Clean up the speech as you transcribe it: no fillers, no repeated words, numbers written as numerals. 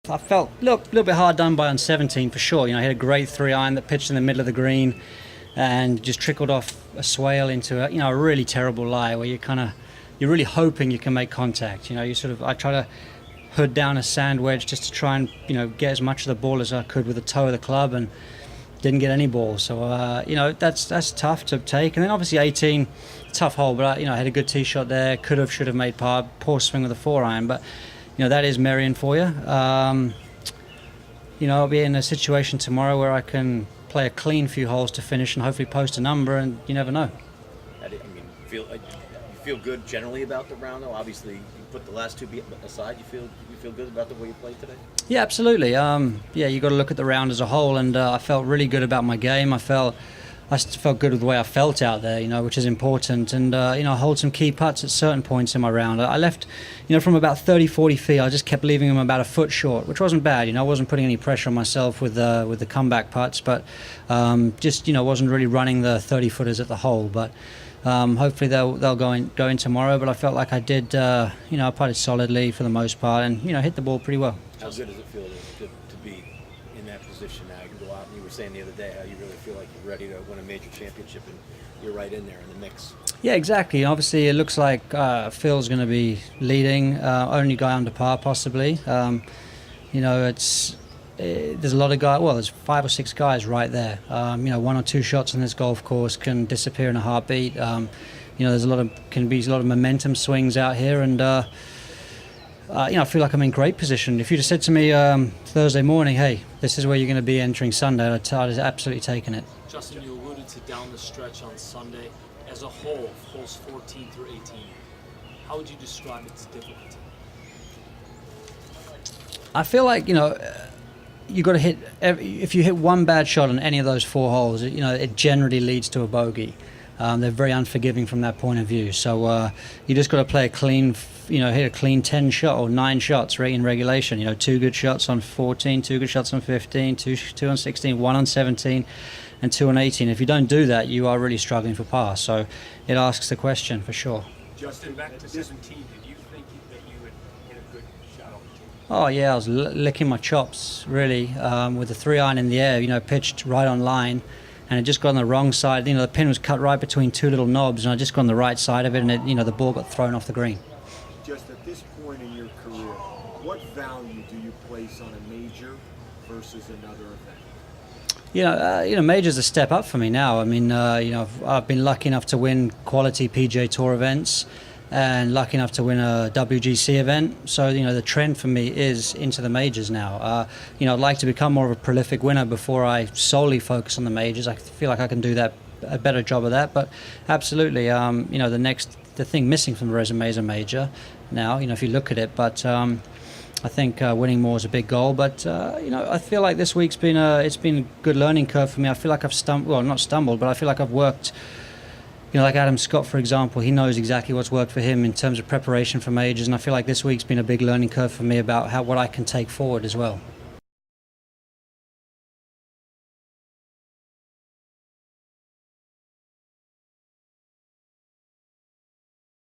I felt a little bit hard done by on 17 for sure. I hit a great 3-iron that pitched in the middle of the green and just trickled off a swale into a really terrible lie where you're really hoping you can make contact. I try to hood down a sand wedge just to try and get as much of the ball as I could with the toe of the club, and didn't get any ball. So that's tough to take. And then obviously 18, tough hole, but I had a good tee shot there. Should have made par. Poor swing with a 4-iron, but that is Merion for you. I'll be in a situation tomorrow where I can play a clean few holes to finish and hopefully post a number, and you never know. You feel good generally about the round, though. Obviously, you put the last two aside. You feel good about the way you played today. Yeah, absolutely. You got to look at the round as a whole, and I felt really good about my game. I felt good with the way I felt out there, which is important. And I hold some key putts at certain points in my round. I left, from about 30, 40 feet. I just kept leaving them about a foot short, which wasn't bad. I wasn't putting any pressure on myself with the comeback putts, but wasn't really running the 30-footers at the hole. But hopefully they'll go in tomorrow. But I felt like I did. I putted solidly for the most part, and hit the ball pretty well. How good does it feel to be in that position now? You can go out, and you were saying the other day how you really feel like you're ready to win a major championship, and you're right in there in the mix. Yeah, exactly. Obviously, it looks like Phil's going to be leading, only guy under par possibly. There's a lot of guys. Well, there's 5 or 6 guys right there. 1 or 2 shots on this golf course can disappear in a heartbeat. There's a lot of momentum swings out here, and I feel like I'm in great position. If you'd have said to me Thursday morning, hey, this is where you're going to be entering Sunday, I'd have absolutely taken it. Justin, you alluded to down the stretch on Sunday. As a whole, holes 14 through 18, how would you describe its difficulty? I feel like, you got to hit, if you hit one bad shot on any of those 4 holes, it generally leads to a bogey. They're very unforgiving from that point of view. So you just got to play a clean, hit a clean 10 shot or 9 shots right in regulation. 2 good shots on 14, 2 good shots on 15, 2 on 16, 1 on 17, and 2 on 18. If you don't do that, you are really struggling for par. So it asks the question for sure. Justin, back to 17, did you think that you would hit a good shot on the tee? Oh yeah, I was licking my chops really with the 3-iron in the air. Pitched right on line, and it just got on the wrong side. The pin was cut right between 2 little knobs, and I just got on the right side of it, and the ball got thrown off the green. Just at this point in your career, what value do you place on a major versus another event? Major's a step up for me now. I've been lucky enough to win quality PGA Tour events, and lucky enough to win a WGC event. So, the trend for me is into the majors now. I'd like to become more of a prolific winner before I solely focus on the majors. I feel like I can do a better job of that. But absolutely, the thing missing from the resume is a major now, if you look at it. But I think winning more is a big goal. But, I feel like this week's been a good learning curve for me. I feel like I've not stumbled, but I feel like I've worked. Like Adam Scott, for example, he knows exactly what's worked for him in terms of preparation for majors, and I feel like this week's been a big learning curve for me about what I can take forward as well.